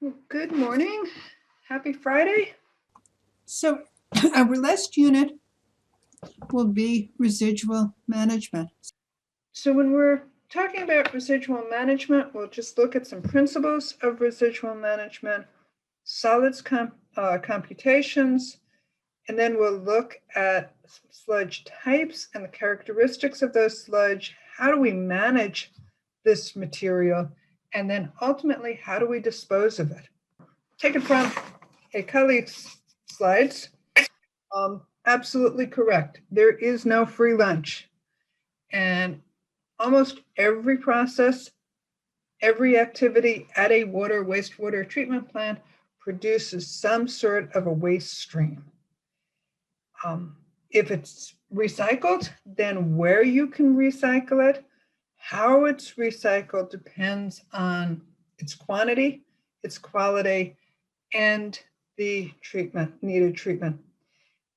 Well, good morning. Happy Friday. So our last unit will be residual management. So when we're talking about residual management, we'll just look at some principles of residual management, solids computations, and then we'll look at sludge types and the characteristics of those sludge. How do we manage this material? And then ultimately, how do we dispose of it? Taken from a colleague's slides. Absolutely correct. There is no free lunch. And almost every process, every activity at a wastewater treatment plant produces some sort of a waste stream. If it's recycled, then where you can recycle it, how it's recycled depends on its quantity, its quality, and the needed treatment.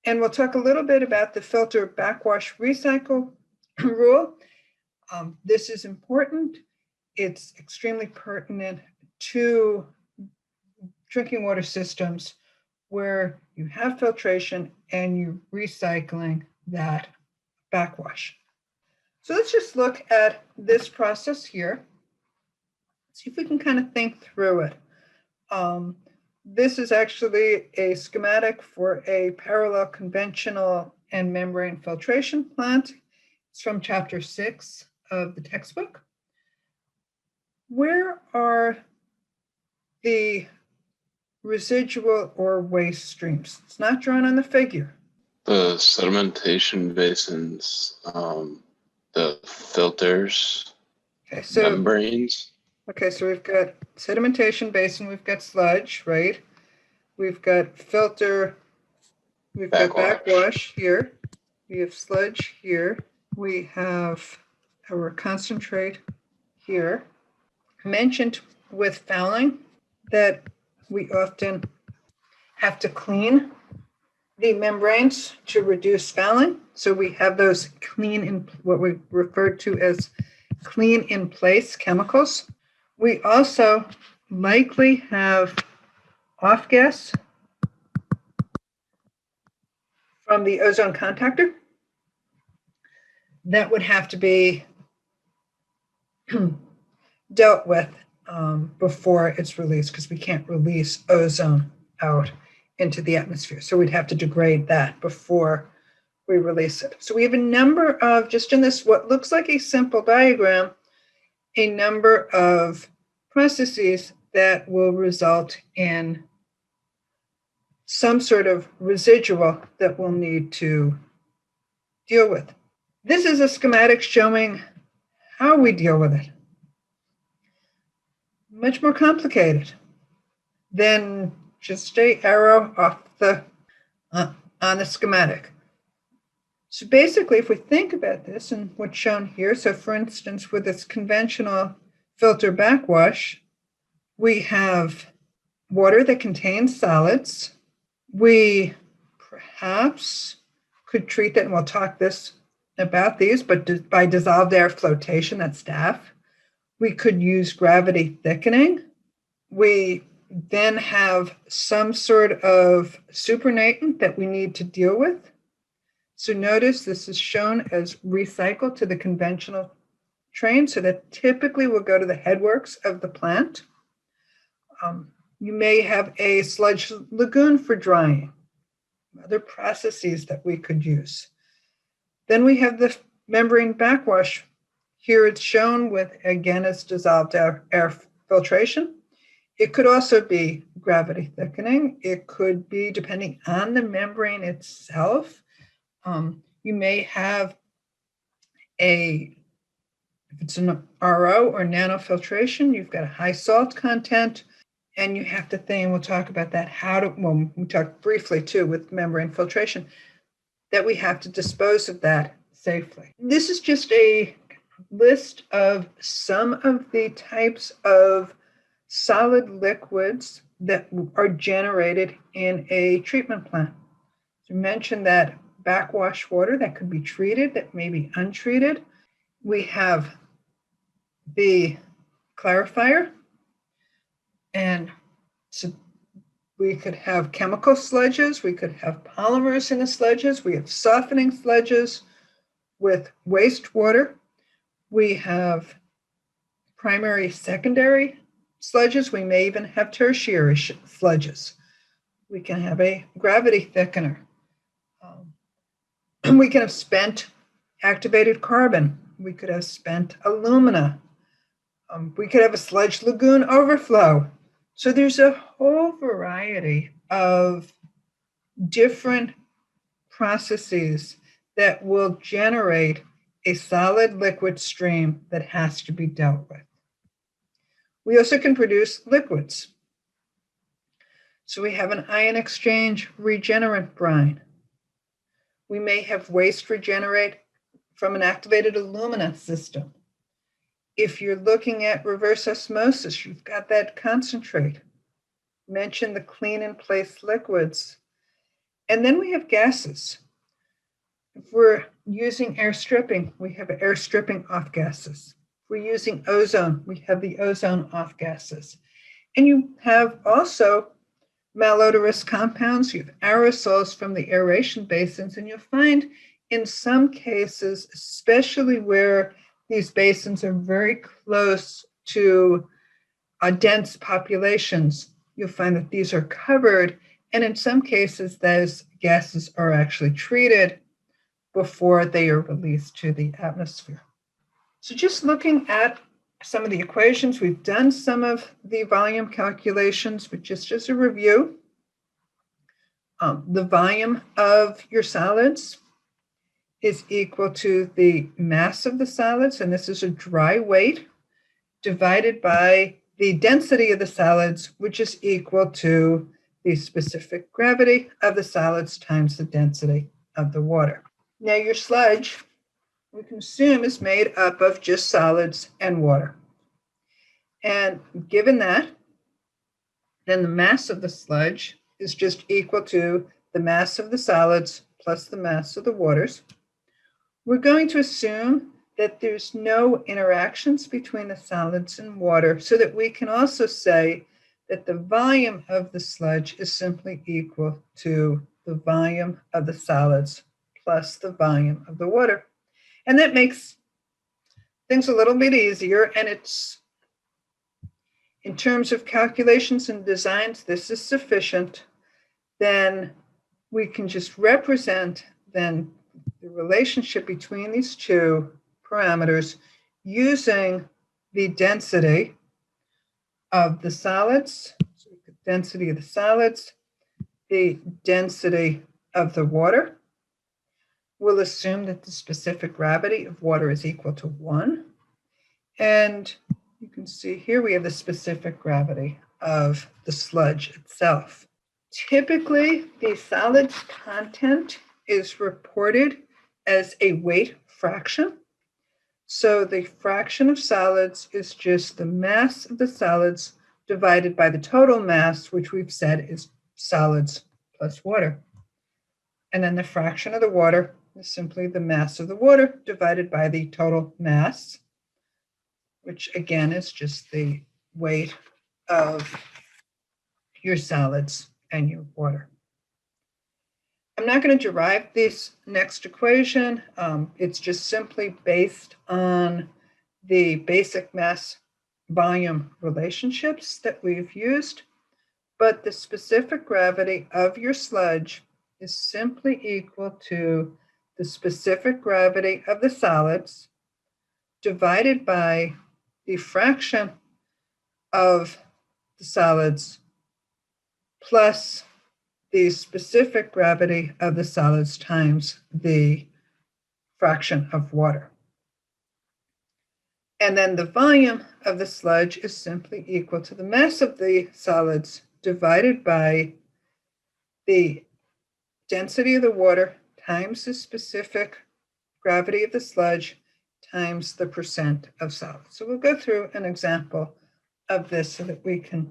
And we'll talk a little bit about the filter backwash recycle rule. This is important. It's extremely pertinent to drinking water systems where you have filtration and you're recycling that backwash. So let's just look at this process here. See if we can kind of think through it. This is actually a schematic for a parallel conventional and membrane filtration plant. It's from chapter 6 of the textbook. Where are the residual or waste streams? It's not drawn on the figure. The sedimentation basins, the filters, membranes. Okay, so we've got sedimentation basin, we've got sludge, right? We've got filter, we've got backwash here. We have sludge here. We have our concentrate here. I mentioned with fouling that we often have to clean the membranes to reduce fouling. So we have those what we refer to as clean in place chemicals. We also likely have off gas from the ozone contactor that would have to be dealt with before it's released, because we can't release ozone out into the atmosphere. So we'd have to degrade that before we release it. So we have a number of, just in this, what looks like a simple diagram, a number of processes that will result in some sort of residual that we'll need to deal with. This is a schematic showing how we deal with it. Much more complicated than just an arrow off on the schematic. So basically, if we think about this and what's shown here, so for instance, with this conventional filter backwash, we have water that contains solids. We perhaps could treat that, and we'll talk about these, but by dissolved air flotation, that's DAF. We could use gravity thickening. We then have some sort of supernatant that we need to deal with. So notice this is shown as recycled to the conventional train, so that typically will go to the headworks of the plant. You may have a sludge lagoon for drying, other processes that we could use. Then we have the membrane backwash. Here it's shown with, again, it's dissolved air filtration. It could also be gravity thickening. It could be, depending on the membrane itself, you may have if it's an RO or nanofiltration, you've got a high salt content, and you have to think, and we'll talk about that, we talked briefly too with membrane filtration, that we have to dispose of that safely. This is just a list of some of the types of solid liquids that are generated in a treatment plant. You mentioned that backwash water that could be treated, that may be untreated. We have the clarifier, and So we could have chemical sludges, we could have polymers in the sludges, we have softening sludges with wastewater, we have primary, secondary sludges, we may even have tertiary sludges. We can have a gravity thickener. We can have spent activated carbon. We could have spent alumina. We could have a sludge lagoon overflow. So there's a whole variety of different processes that will generate a solid liquid stream that has to be dealt with. We also can produce liquids. So we have an ion exchange regenerant brine. We may have waste regenerate from an activated alumina system. If you're looking at reverse osmosis, you've got that concentrate. Mention the clean in place liquids. And then we have gases. If we're using air stripping, we have air stripping off gases. If we're using ozone, we have the ozone off gases. And you have also malodorous compounds, you have aerosols from the aeration basins, and you'll find in some cases, especially where these basins are very close to dense populations, you'll find that these are covered, and in some cases, those gases are actually treated before they are released to the atmosphere. So just looking at some of the equations, we've done some of the volume calculations, but just as a review, the volume of your solids is equal to the mass of the solids, and this is a dry weight, divided by the density of the solids, which is equal to the specific gravity of the solids times the density of the water. Now your sludge, we can assume, is made up of just solids and water. And given that, then the mass of the sludge is just equal to the mass of the solids plus the mass of the waters. We're going to assume that there's no interactions between the solids and water, so that we can also say that the volume of the sludge is simply equal to the volume of the solids plus the volume of the water. And that makes things a little bit easier, and it's, in terms of calculations and designs, this is sufficient. Then we can just represent then the relationship between these two parameters using the density of the solids, so the density of the solids, the density of the water. We'll assume that the specific gravity of water is equal to 1. And you can see here we have the specific gravity of the sludge itself. Typically, the solids content is reported as a weight fraction. So the fraction of solids is just the mass of the solids divided by the total mass, which we've said is solids plus water. And then the fraction of the water is simply the mass of the water divided by the total mass, which again is just the weight of your solids and your water. I'm not going to derive this next equation. It's just simply based on the basic mass volume relationships that we've used, but the specific gravity of your sludge is simply equal to the specific gravity of the solids divided by the fraction of the solids plus the specific gravity of the solids times the fraction of water. And then the volume of the sludge is simply equal to the mass of the solids divided by the density of the water times the specific gravity of the sludge times the percent of solids. So we'll go through an example of this so that we can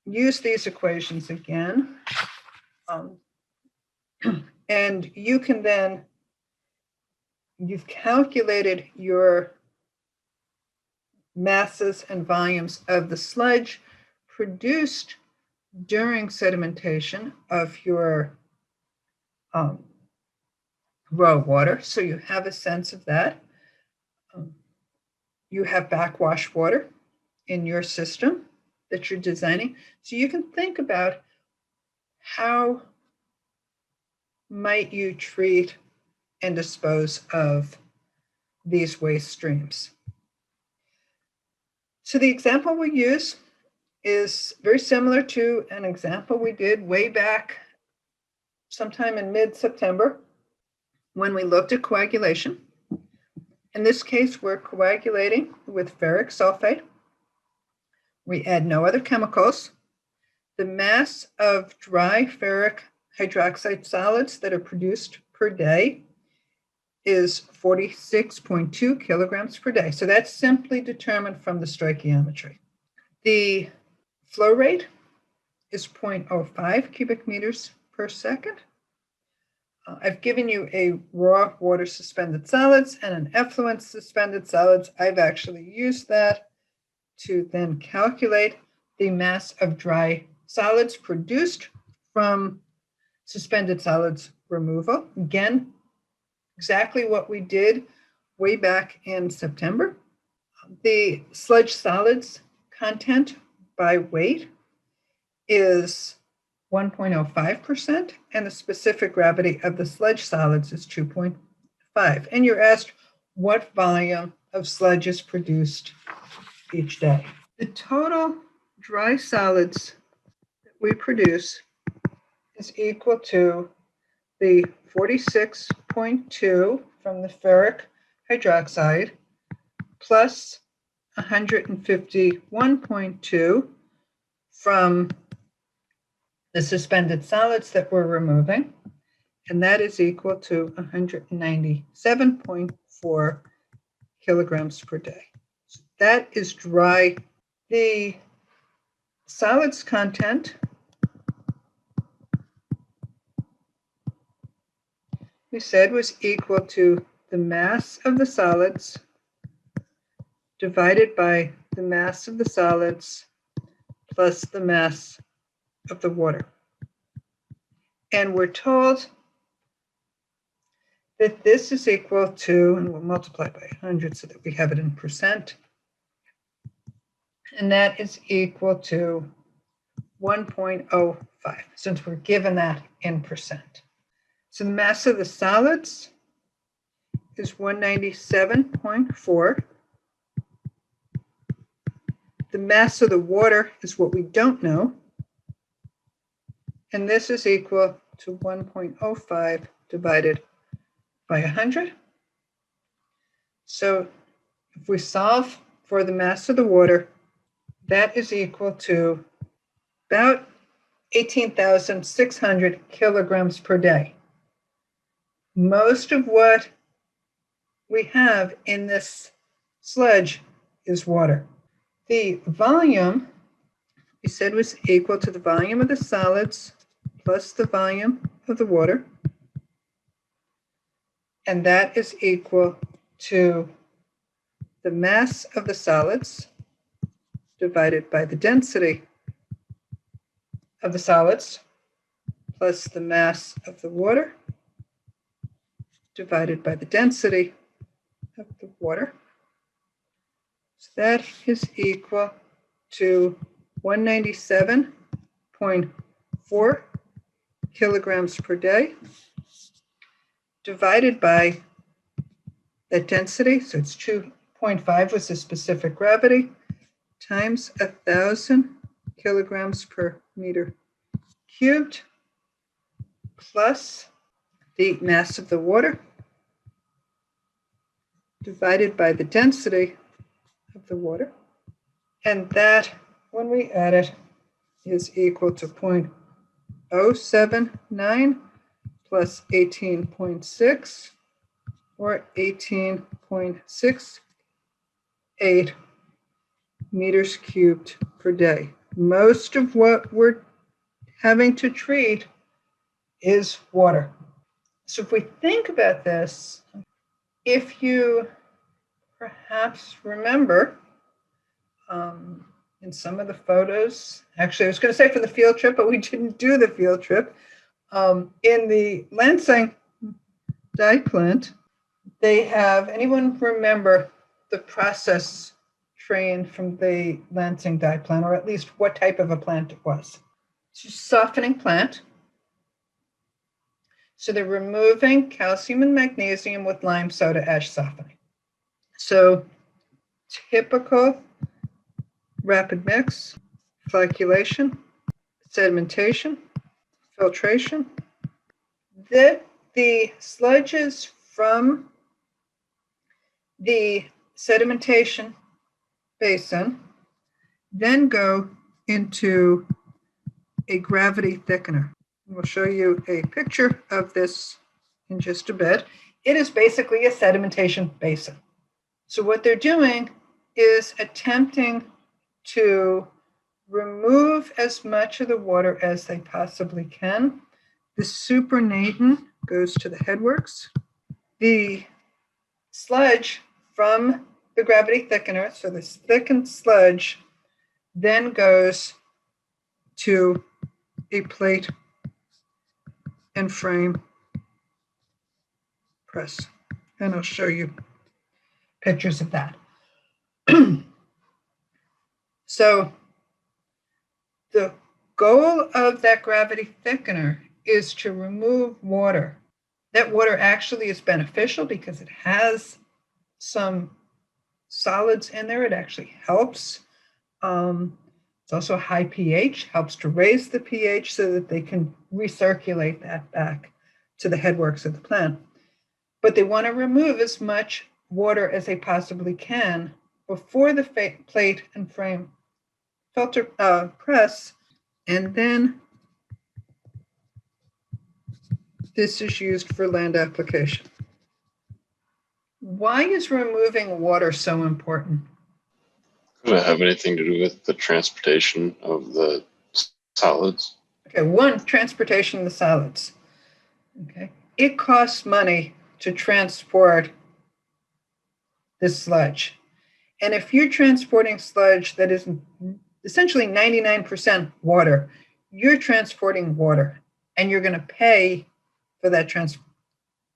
use these equations again. And you can then, you've calculated your masses and volumes of the sludge produced during sedimentation of your raw water. So you have a sense of that. You have backwash water in your system that you're designing. So you can think about how might you treat and dispose of these waste streams. So the example we use is very similar to an example we did way back sometime in mid-September when we looked at coagulation. In this case, we're coagulating with ferric sulfate. We add no other chemicals. The mass of dry ferric hydroxide solids that are produced per day is 46.2 kilograms per day. So that's simply determined from the stoichiometry. The flow rate is 0.05 cubic meters per second. I've given you a raw water suspended solids and an effluent suspended solids. I've actually used that to then calculate the mass of dry solids produced from suspended solids removal. Again, exactly what we did way back in September. The sludge solids content by weight is 1.05%, and the specific gravity of the sludge solids is 2.5. And you're asked what volume of sludge is produced each day. The total dry solids that we produce is equal to the 46.2 from the ferric hydroxide plus 151.2 from the suspended solids that we're removing, and that is equal to 197.4 kilograms per day. So that is dry. The solids content we said was equal to the mass of the solids divided by the mass of the solids plus the mass of the water. And we're told that this is equal to, and we'll multiply by 100 so that we have it in percent, and that is equal to 1.05, since we're given that in percent. So the mass of the solids is 197.4. The mass of the water is what we don't know, and this is equal to 1.05 divided by 100. So if we solve for the mass of the water, that is equal to about 18,600 kilograms per day. Most of what we have in this sludge is water. The volume, we said, was equal to the volume of the solids plus the volume of the water. And that is equal to the mass of the solids divided by the density of the solids plus the mass of the water divided by the density of the water. So that is equal to 197.4 kilograms per day divided by that density, so it's 2.5 was the specific gravity, times 1,000 kilograms per meter cubed, plus the mass of the water divided by the density of the water. And that, when we add it, is equal to 0.079 plus 18.6, or 18.68 meters cubed per day. Most of what we're having to treat is water. So if we think about this, if you perhaps remember in some of the photos. Actually, I was going to say for the field trip, but we didn't do the field trip. In the Lansing dye plant, they have, anyone remember the process train from the Lansing dye plant, or at least what type of a plant it was? It's a softening plant. So they're removing calcium and magnesium with lime soda ash softening. So typical rapid mix, flocculation, sedimentation, filtration. The sludges from the sedimentation basin then go into a gravity thickener. We'll show you a picture of this in just a bit. It is basically a sedimentation basin. So what they're doing is attempting to remove as much of the water as they possibly can. The supernatant goes to the headworks. The sludge from the gravity thickener, so this thickened sludge, then goes to a plate and frame press. And I'll show you pictures of that. So the goal of that gravity thickener is to remove water. That water actually is beneficial because it has some solids in there. It actually helps. It's also high pH, helps to raise the pH so that they can recirculate that back to the headworks of the plant. But they want to remove as much water as they possibly can before the plate and frame filter press, and then this is used for land application. Why is removing water so important? Does it have anything to do with the transportation of the solids? Okay, one, transportation of the solids. Okay, it costs money to transport this sludge. And if you're transporting sludge that is essentially 99% water, you're transporting water, and you're going to pay for that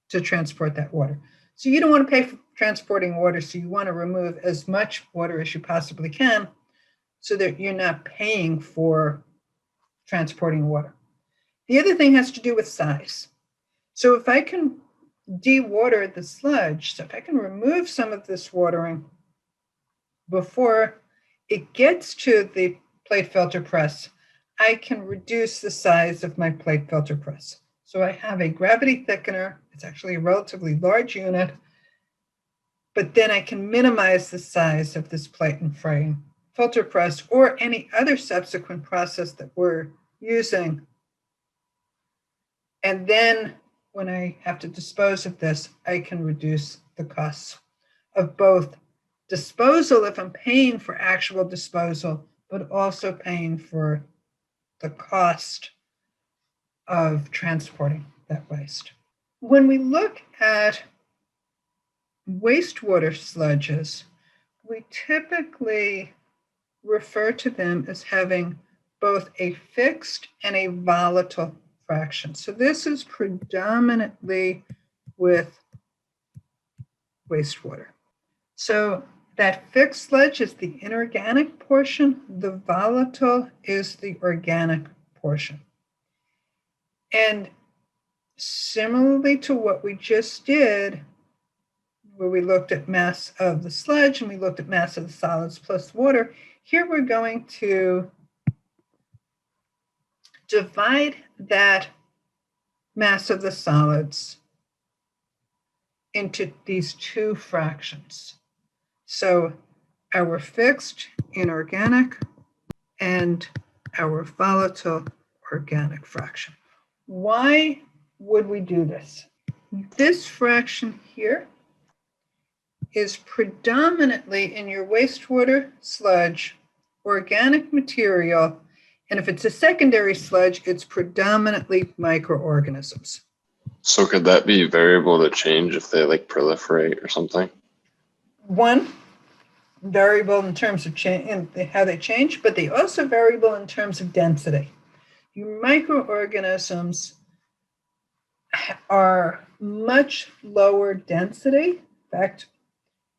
to transport that water. So you don't want to pay for transporting water, so you want to remove as much water as you possibly can so that you're not paying for transporting water. The other thing has to do with size. So if I can de-water the sludge, so if I can remove some of this watering before it gets to the plate filter press, I can reduce the size of my plate filter press. So I have a gravity thickener. It's actually a relatively large unit, but then I can minimize the size of this plate and frame filter press or any other subsequent process that we're using. And then when I have to dispose of this, I can reduce the costs of both disposal if I'm paying for actual disposal, but also paying for the cost of transporting that waste. When we look at wastewater sludges, we typically refer to them as having both a fixed and a volatile fraction. So this is predominantly with wastewater. So that fixed sludge is the inorganic portion. The volatile is the organic portion. And similarly to what we just did, where we looked at mass of the sludge and we looked at mass of the solids plus water, here we're going to divide that mass of the solids into these two fractions. So our fixed inorganic and our volatile organic fraction. Why would we do this? This fraction here is predominantly in your wastewater sludge, organic material, and if it's a secondary sludge, it's predominantly microorganisms. So could that be variable to change if they like proliferate or something? One, variable in terms of change and how they change, but they also variable in terms of density. Your microorganisms are much lower density. In fact,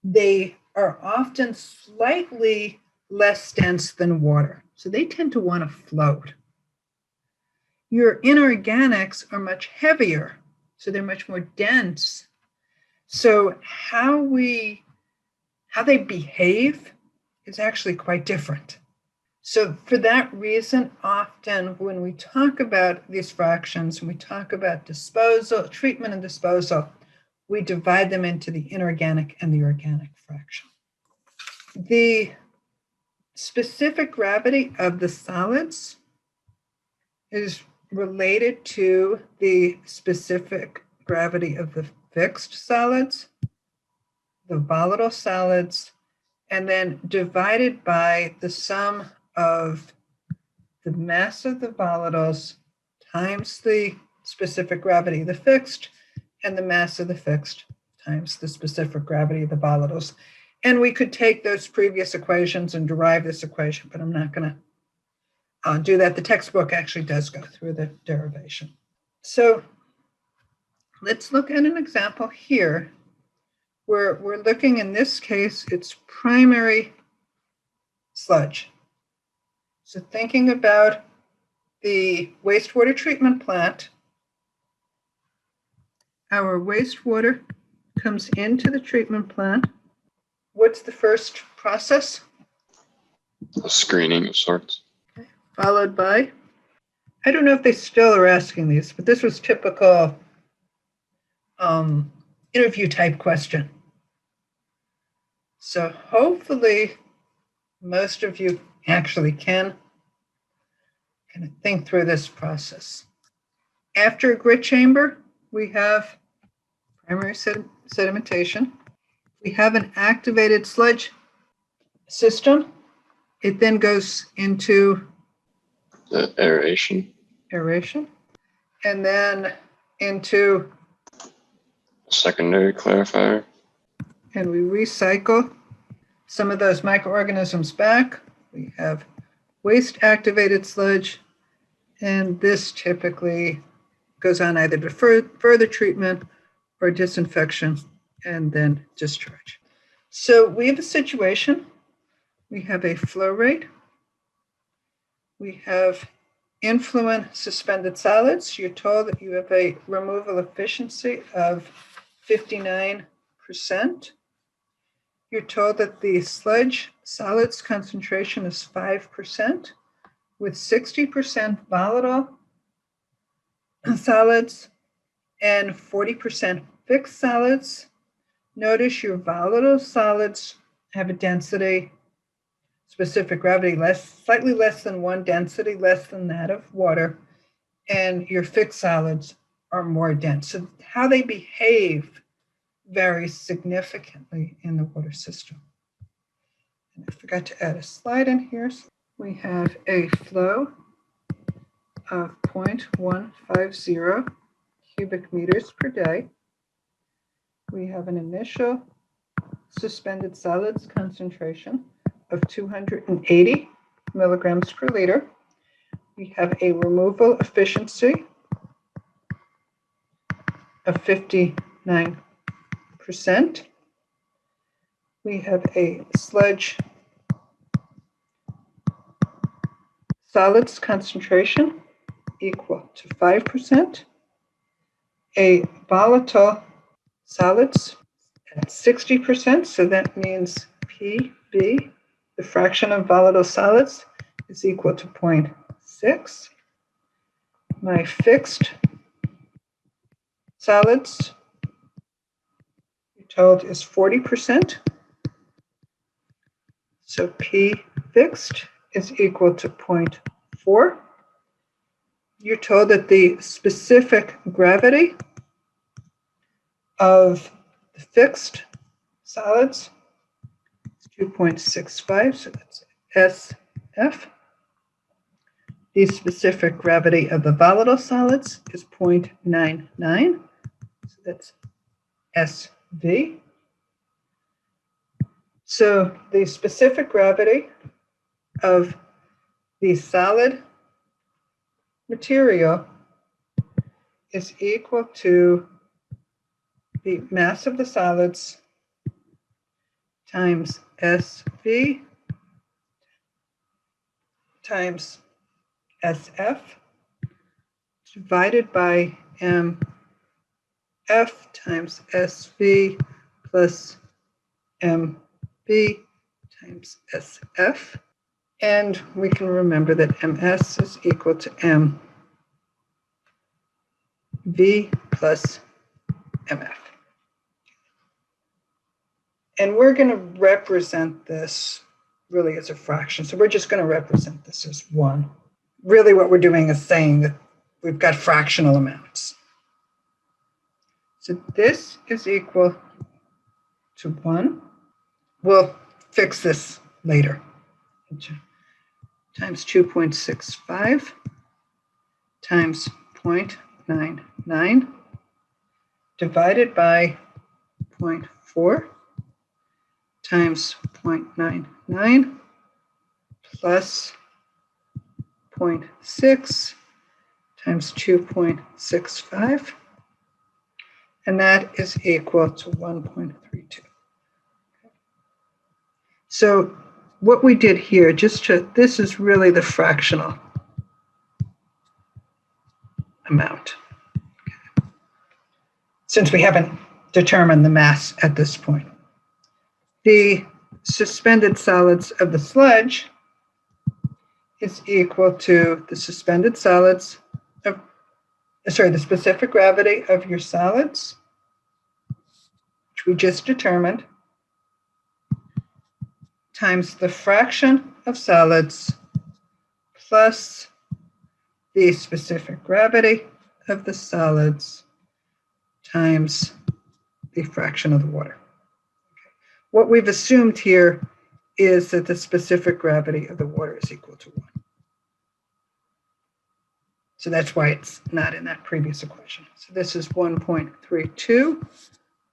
they are often slightly less dense than water. So they tend to want to float. Your inorganics are much heavier, so they're much more dense. So how they behave is actually quite different. So for that reason, often when we talk about these fractions, when we talk about disposal, treatment and disposal, we divide them into the inorganic and the organic fraction. The specific gravity of the solids is related to the specific gravity of the fixed solids, the volatile solids, and then divided by the sum of the mass of the volatiles times the specific gravity of the fixed, and the mass of the fixed times the specific gravity of the volatiles. And we could take those previous equations and derive this equation, but I'm not going to do that. The textbook actually does go through the derivation. So let's look at an example here where we're looking, in this case, it's primary sludge. So thinking about the wastewater treatment plant, our wastewater comes into the treatment plant. What's the first process? A screening of sorts. Okay. Followed by, I don't know if they still are asking these, but this was typical interview type question. So hopefully most of you actually can kind of think through this process. After a grit chamber, we have primary sedimentation. We have an activated sludge system. It then goes into The aeration. And then into, Secondary clarifier. and we recycle some of those microorganisms back. We have waste activated sludge, and this typically goes on either to further treatment or disinfection and then discharge. So we have a situation. We have a flow rate. We have influent suspended solids. You're told that you have a removal efficiency of 59%. You're told that the sludge solids concentration is 5%, with 60% volatile solids and 40% fixed solids. Notice your volatile solids have a density, specific gravity, slightly less than 1, density less than that of water, and your fixed solids are more dense. So how they behave varies significantly in the water system. And I forgot to add a slide in here. So we have a flow of 0.150 cubic meters per day. We have an initial suspended solids concentration of 280 milligrams per liter. We have a removal efficiency of 59%. We have a sludge solids concentration equal to 5%, a volatile solids at 60%, so that means PB, the fraction of volatile solids, is equal to 0.6. My fixed solids, you're told, is 40%. So P fixed is equal to 0.4. You're told that the specific gravity of the fixed solids is 2.65, so that's SF. The specific gravity of the volatile solids is 0.99, so that's SV. So the specific gravity of the solid material is equal to the mass of the solids times SV times SF divided by MF times SV plus MB times SF. And we can remember that MS is equal to MV plus MF. And we're going to represent this really as a fraction. So we're just going to represent this as 1. Really what we're doing is saying that we've got fractional amounts. So this is equal to 1. We'll fix this later. Times 2.65 times 0.99 divided by 0.4 times 0.99 plus 0.6 times 2.65, and that is equal to 1.32. So what we did here, this is really the fractional amount, since we haven't determined the mass at this point. The suspended solids of the sludge is equal to the suspended solids of, the specific gravity of your solids, which we just determined, times the fraction of solids plus the specific gravity of the solids times the fraction of the water. What we've assumed here is that the specific gravity of the water is equal to 1. So that's why it's not in that previous equation. So this is 1.32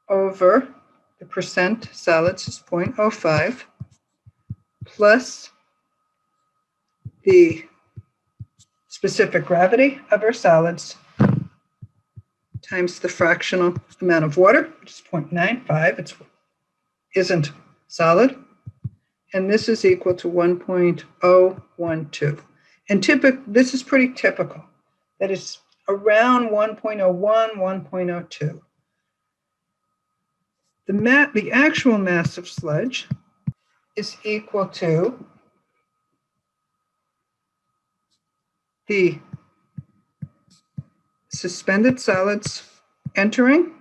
over the percent solids is 0.05 plus the specific gravity of our solids times the fractional amount of water, which is 0.95. It isn't solid. And this is equal to 1.012. And this is pretty typical. That is around 1.01, 1.02. The actual mass of sludge is equal to the suspended solids entering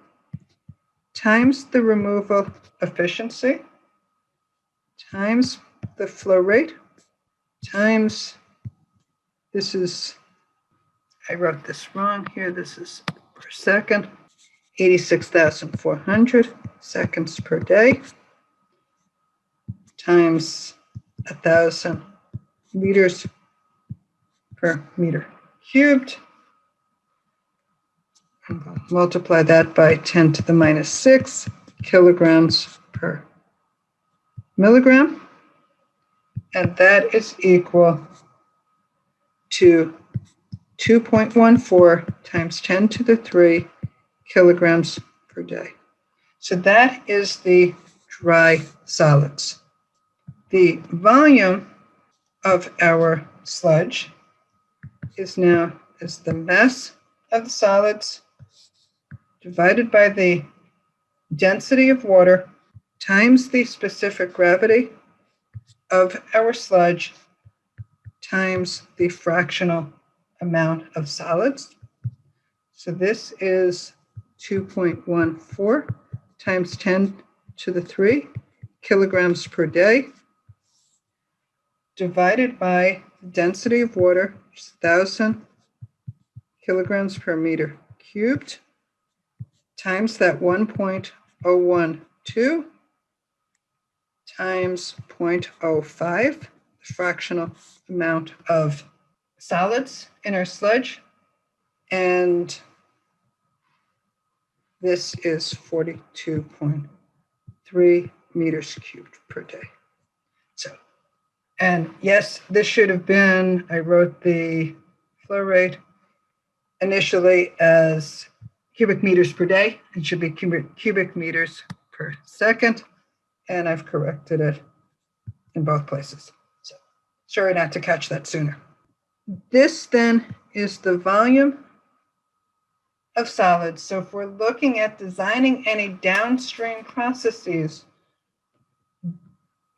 times the removal efficiency times the flow rate times, I wrote this wrong here, this is per second, 86,400 seconds per day times 1,000 liters per meter cubed. And we'll multiply that by 10 to the minus 6 kilograms per milligram. And that is equal to 2.14 times 10 to the 3 kilograms per day. So that is the dry solids. The volume of our sludge is the mass of the solids divided by the density of water times the specific gravity of our sludge times the fractional amount of solids. So this is 2.14 times 10 to the 3 kilograms per day divided by the density of water, which is 1,000 kilograms per meter cubed, times that 1.012 times 0.05, the fractional amount of solids in our sludge. And this is 42.3 meters cubed per day. So, and yes, this should have been, I wrote the flow rate initially as cubic meters per day. It should be cubic meters per second. And I've corrected it in both places. So sorry not to catch that sooner. This then is the volume of solids. So if we're looking at designing any downstream processes,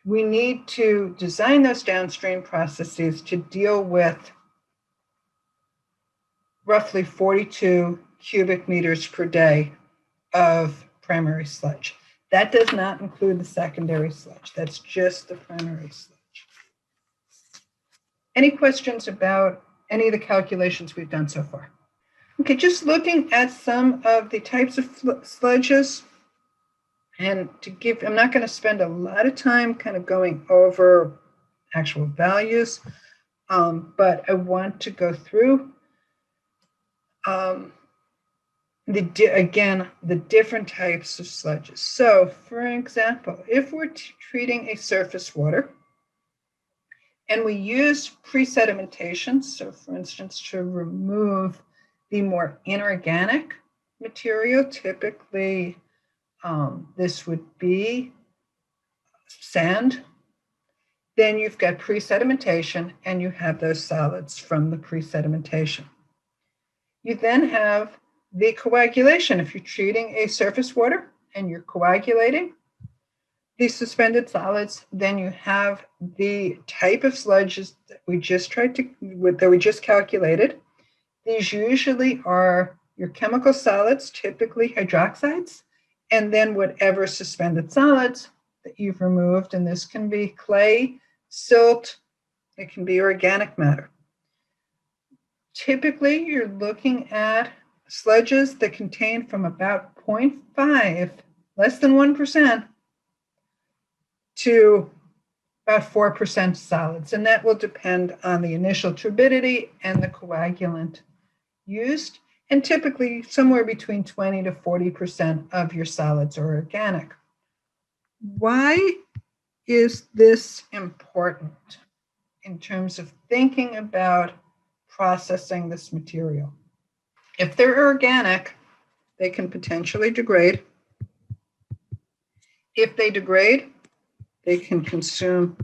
we need to design those downstream processes to deal with roughly 42 cubic meters per day of primary sludge. That does not include the secondary sludge. That's just the primary sludge. Any questions about any of the calculations we've done so far? Okay, just looking at some of the types of sludges, and to give, I'm not going to spend a lot of time kind of going over actual values, but I want to go through again, the different types of sludges. So for example, if we're treating a surface water and we use pre-sedimentation, so for instance, to remove the more inorganic material, typically this would be sand, then you've got pre-sedimentation and you have those solids from the pre-sedimentation. You then have the coagulation. If you're treating a surface water and you're coagulating the suspended solids, then you have the type of sludges that we just calculated. These usually are your chemical solids, typically hydroxides, and then whatever suspended solids that you've removed. And this can be clay, silt, it can be organic matter. Typically, you're looking at sludges that contain from about 0.5, less than 1%, to about 4% solids. And that will depend on the initial turbidity and the coagulant used. And typically, somewhere between 20 to 40% of your solids are organic. Why is this important in terms of thinking about processing this material? If they're organic, they can potentially degrade. If they degrade, they can consume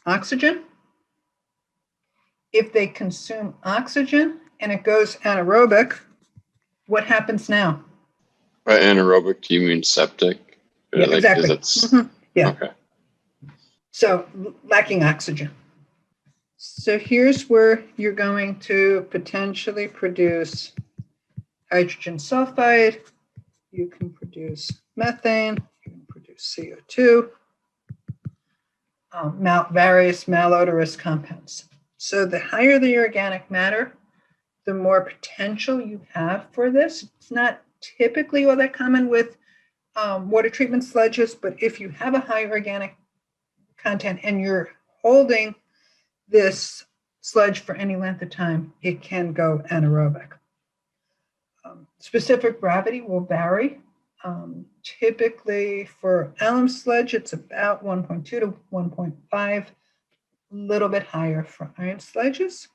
oxygen. If they consume oxygen and it goes anaerobic, what happens now? By anaerobic, do you mean septic? Yeah, like, exactly. Yeah. Okay. So lacking oxygen. So here's where you're going to potentially produce hydrogen sulfide. You can produce methane. You can produce CO2. Various malodorous compounds. So the higher the organic matter, the more potential you have for this. It's not typically all that common with water treatment sludges, but if you have a high organic content and you're holding this sludge for any length of time, it can go anaerobic. Specific gravity will vary. Typically for alum sludge, it's about 1.2 to 1.5, a little bit higher for iron sludges.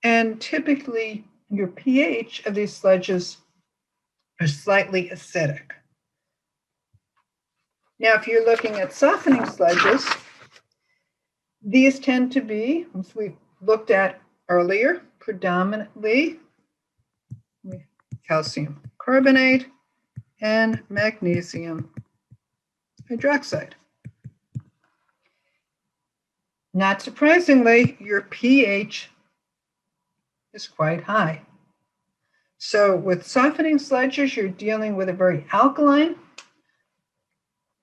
And typically your pH of these sludges are slightly acidic. Now, if you're looking at softening sludges, these tend to be, as we looked at earlier, predominantly calcium carbonate and magnesium hydroxide. Not surprisingly, your pH is quite high. So with softening sludges, you're dealing with a very alkaline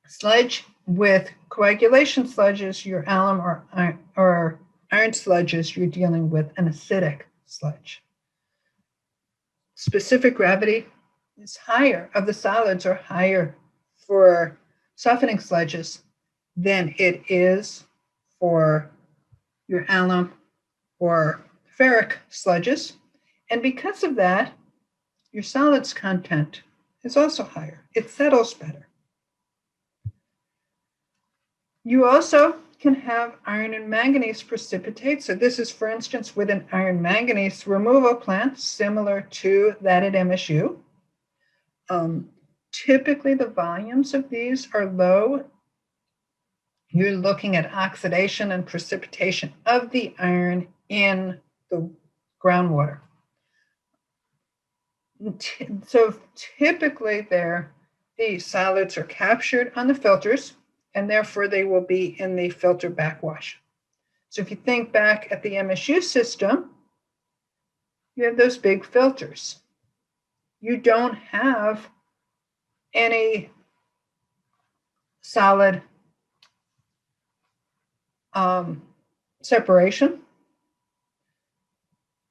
sludge. With coagulation sludges, your alum or iron sludges, you're dealing with an acidic sludge. Specific gravity is higher of the solids are higher for softening sludges than it is for your alum or ferric sludges. And because of that, your solids content is also higher. It settles better. You also can have iron and manganese precipitate. So this is, for instance, with an iron manganese removal plant, similar to that at MSU. Typically, the volumes of these are low. You're looking at oxidation and precipitation of the iron in the groundwater. So typically the solids are captured on the filters, and therefore they will be in the filter backwash. So if you think back at the MSU system, you have those big filters. You don't have any solid separation.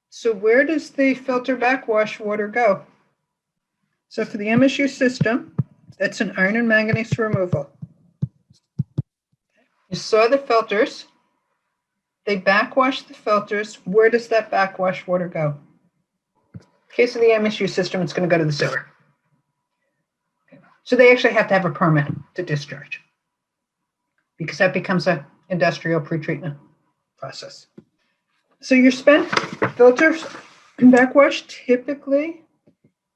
So where does the filter backwash water go? So for the MSU system, that's an iron and manganese removal. You saw the filters. They backwash the filters. Where does that backwash water go? In case of the MSU system, it's going to go to the sewer. Okay. So they actually have to have a permit to discharge, because that becomes an industrial pretreatment process. So your spent filters backwash typically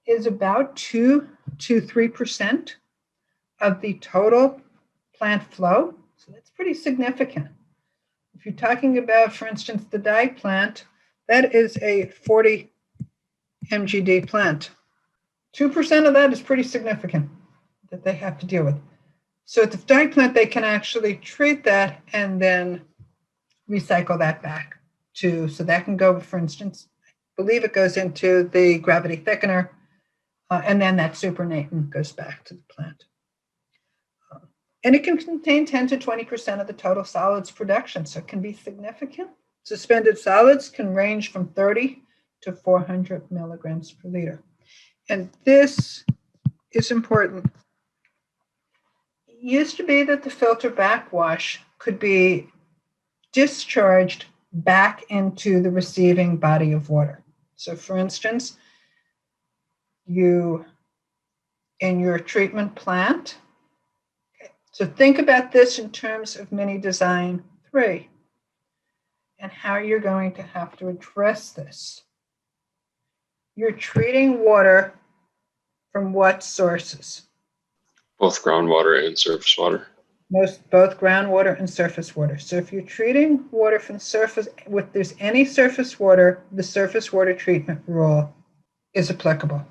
is about 2 to 3% of the total plant flow. So that's pretty significant. If you're talking about, for instance, the dye plant, that is a 40 MGD plant. 2% of that is pretty significant that they have to deal with. So at the dye plant, they can actually treat that and then recycle that back to, so that can go, for instance, I believe it goes into the gravity thickener, and then that supernatant goes back to the plant. And it can contain 10 to 20% of the total solids production, so it can be significant. Suspended solids can range from 30 to 400 milligrams per liter. And this is important. It used to be that the filter backwash could be discharged back into the receiving body of water. So for instance, in your treatment plant, so think about this in terms of mini design 3 and how you're going to have to address this. You're treating water from what sources? Both groundwater and surface water. Both groundwater and surface water. So if you're treating water from surface, if there's any surface water, the surface water treatment rule is applicable.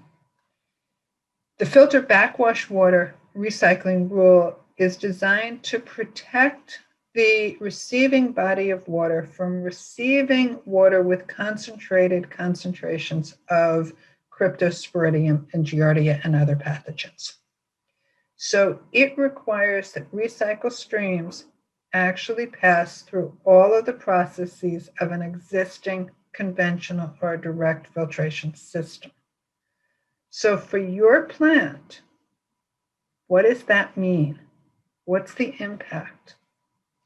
The filter backwash water recycling rule is designed to protect the receiving body of water from receiving water with concentrated concentrations of Cryptosporidium and Giardia and other pathogens. So it requires that recycle streams actually pass through all of the processes of an existing conventional or direct filtration system. So for your plant, what does that mean? What's the impact?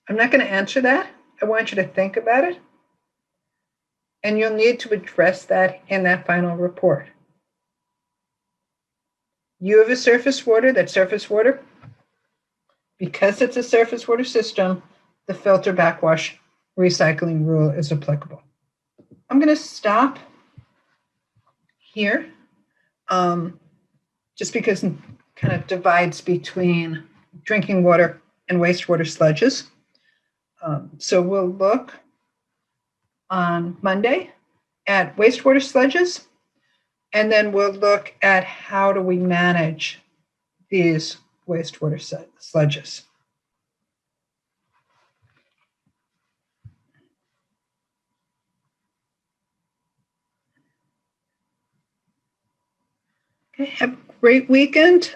I'm not going to answer that. I want you to think about it. And you'll need to address that in that final report. You have a surface water, that surface water, because it's a surface water system, the filter backwash recycling rule is applicable. I'm going to stop here, just because it kind of divides between drinking water and wastewater sludges. So we'll look on Monday at wastewater sludges, and then we'll look at how do we manage these wastewater sludges. Okay, have a great weekend.